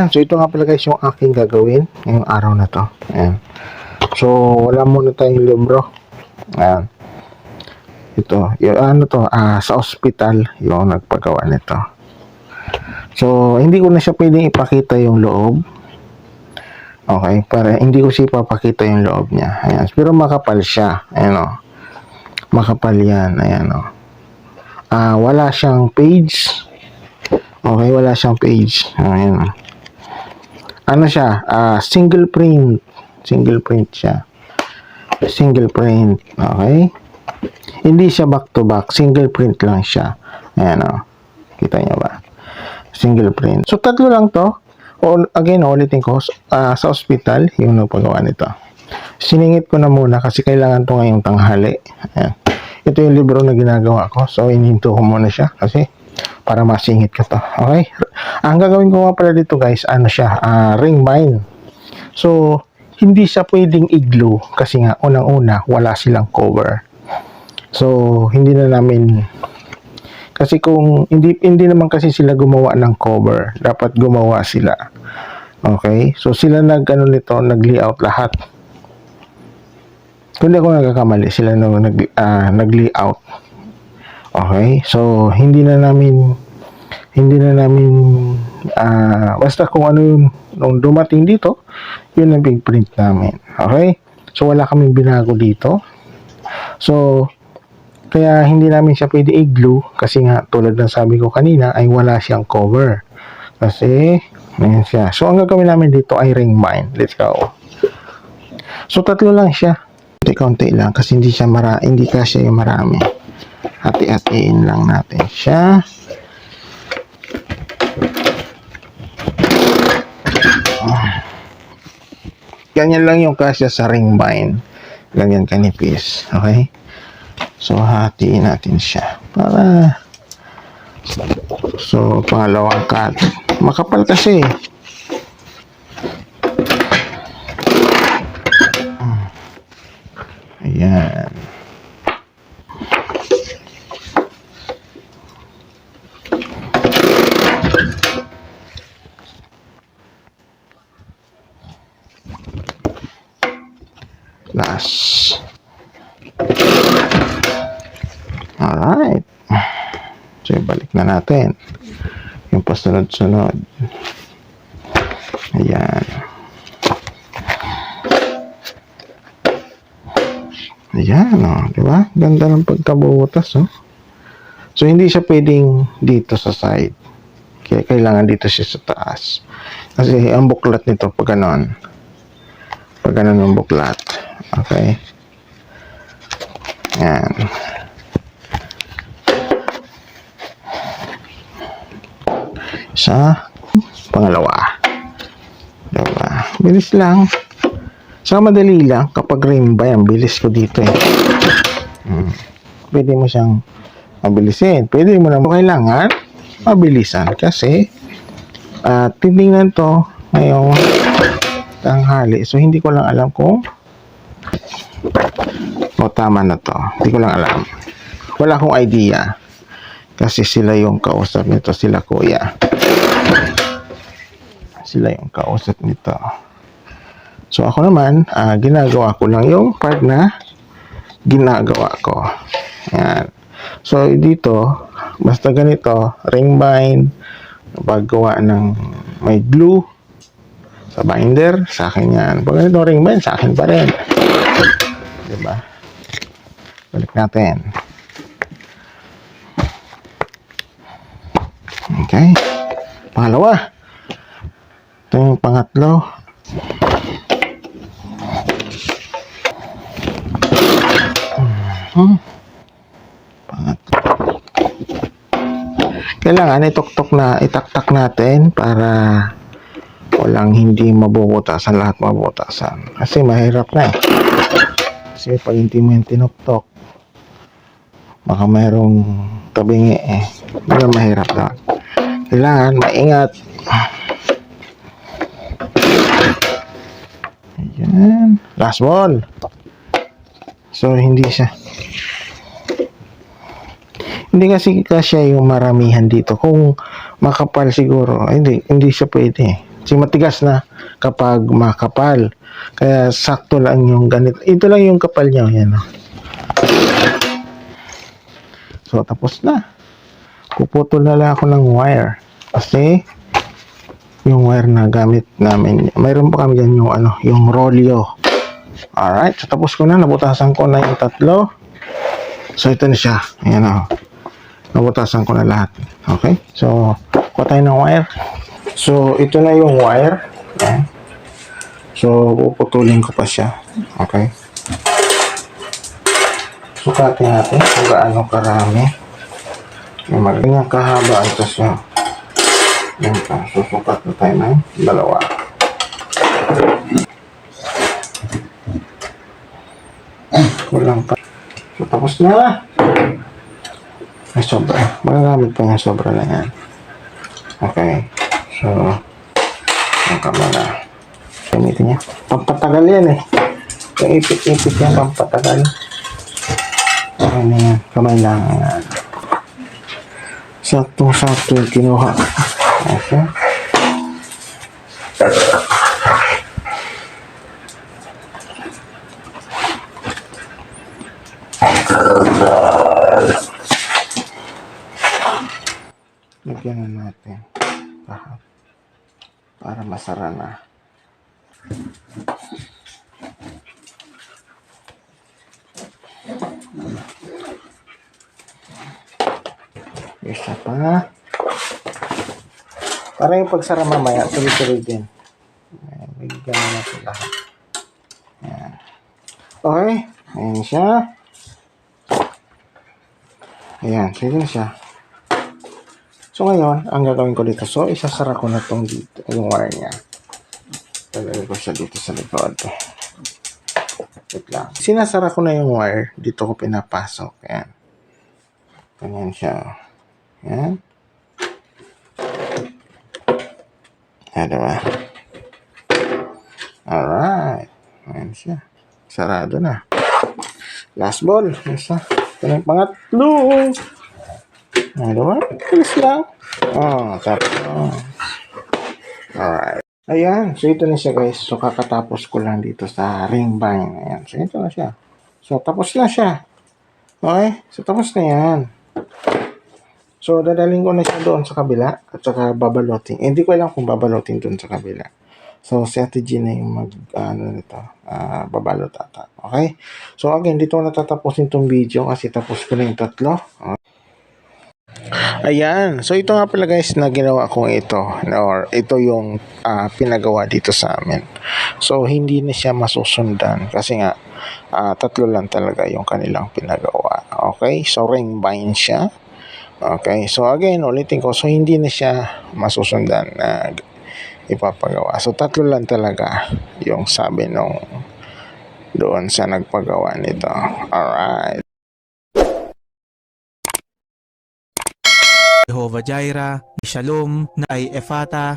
Ayan, so ito nga pala guys yung aking gagawin ngayong araw na to. Ayan. So, wala muna tayong libro. Ayan. Ito, yung ano to, sa ospital yung nagpagawa nito. So, hindi ko na siya pwedeng ipakita yung loob. Okay, para hindi ko siya ipapakita yung loob niya. Ayan, pero makapal siya. Ayan o. Makapal yan. Ayan o. Wala siyang page. Okay, wala siyang page. Ayan o. Ano siya? Single print. Single print siya. Single print. Okay? Hindi siya back to back. Single print lang siya. Ayan o. Kita niyo ba? Single print. So, tatlo lang to. Again, ulitin ko. Sa ospital, yung nagpagawa nito. Siningit ko na muna kasi kailangan to ngayong tanghali. Ayan. Ito yung libro na ginagawa ko. So, ininto ko muna siya kasi para masingit ko to. Okay? Ang gagawin ko nga pala dito guys, ano siya, ring bind. So, hindi siya pwedeng i-glue kasi nga unang-una wala silang cover. So, hindi na namin kasi kung hindi naman kasi sila gumawa ng cover, dapat gumawa sila. Okay? So, sila nag-layout lahat. Kung di ako nagkakamali, sila nag-layout. Okay? So, hindi na namin basta kung ano yung nung dumating dito, yun ang big print namin. Okay? So, wala kaming binago dito. So, kaya hindi namin siya pwede i-glue kasi nga, tulad ng sabi ko kanina, ay wala siyang cover. Kasi, ayan siya. So, ang gagawin namin dito ay ring bind. Let's go. So, tatlo lang siya. Kaunti lang kasi hindi kasi yung marami. Hati-hatiin lang natin siya. Ganyan lang yung kasya sa ring bind. Ganyan kanipis. Okay? So, hatiin natin siya. So, pangalawang cut. Makapal kasi. Ayan. Last. Alright. So, balik na natin. Yung pasunod-sunod. Ayan. Ayan, o. Diba? Ganda ng pagkabutas, o. So, hindi siya pwedeng dito sa side. Kaya kailangan dito siya sa taas. Kasi ang buklat nito, pag ganon. Pag ganon ang buklat. Okay? Ayan. Sa pangalawa. Diba? Bilis lang. Sa madali lang kapag ring bind, ang bilis ko dito eh. Pwede mo siyang mabilisin. Pwede mo na kailangan mabilisan kasi titingnan to ngayong tanghali. So, hindi ko lang alam kung tama na to. Hindi ko lang alam. Wala akong idea. Kasi sila yung kausap nito. Sila kuya. Sila yung kausap nito. So, ako naman, ginagawa ko lang yung part na ginagawa ko. Ayan. So, dito, basta ganito, ring bind, paggawa ng may glue sa binder, sa akin yan. Pag ganito ring bind, sa akin pa rin. Diba? Balik natin. Okay. Pangalawa. Ito yung pangatlo. Pangatlo. Kailangan itaktak natin para walang hindi mabubutasan, lahat mabubutasan. Kasi mahirap na eh. Kasi pag hindi mo yung tinuktok, baka mayroong tabingi eh. Pero mahirap na. Kailangan maingat. Ayan. Last one. So, hindi kasi yung maramihan dito. Kung makapal siguro, hindi siya pwede. Kasi matigas na kapag makapal. Kaya sakto lang yung ganito. Ito lang yung kapal niya. Yan, oh. So, tapos na. Puputol na lang ako ng wire. Kasi, yung wire na gamit namin, mayroon pa kami dyan yung, yung rolyo. Alright. So, tapos ko na. Nabutasan ko na yung tatlo. So, ito na siya. Ayan, oh. Nabutasan ko na lahat. Okay? So, kuha tayo ng wire. So, ito na yung wire. Ayan. So, puputulin ko pa siya. Okay? Sukatin natin kung gaano karami. Yung magandang kahaba ito siya. Yan pa. Susukat na tayo ng dalawa. Kulang pa. So, tapos na. Ay, sobra. Magagamit pa yung sobra na yan. Okay. So, ang kamera. Gamitin niya. Pampatagal yan eh. Yung ipit-ipit yan, pampatagal. Okay na yan. Kamay lang. Sakto-sakto yung kinuha. Okay. Lagyan na natin lahat para masara na. Isa pa. Para yung pagsara mamaya, tuloy-tuloy din. Ayan, bigyan na natin lahat. Ayan. Okay. Ayan siya. Ayan. Sige na siya. So, ngayon, ang gagawin ko dito. So, isasara ko na itong dito. Yung wire niya. Talagay ko siya dito sa likod. Wait lang. Sinasara ko na yung wire. Dito ko pinapasok. Ayan. Ganyan siya. Ayan. Ayan, diba? Alright. Ayan siya. Sarado na. Last ball. Isa. Ito na yung pangatlo. Ayan, diba? Tulis lang. Oh, tapos. Oh. Alright. Ayan. So, ito na siya, guys. So, kakatapos ko lang dito sa ring bind. Ayan. So, ito na siya. So, tapos na siya. Okay? So, tapos na yan. So, dadaling ko na siya doon sa kabila at saka babalotin. Hindi ko alam kung babalotin doon sa kabila. So, si Ate G na yung babalot ata. Okay? So, again, dito ko natatapusin itong video kasi tapos ko na yung tatlo. Okay. Ayan. So, ito nga pala guys na ginawa kong ito. Or ito yung pinagawa dito sa amin. So, hindi na siya masusundan kasi nga tatlo lang talaga yung kanilang pinagawa. Okay? So, ring bind siya. Okay, so again, ulitin ko. So, hindi na siya masusundan na ipapagawa. So, tatlo lang talaga yung sabi nung doon sa nagpagawa nito. Alright. Jehovah Jireh, Shalom, na ay Ephata,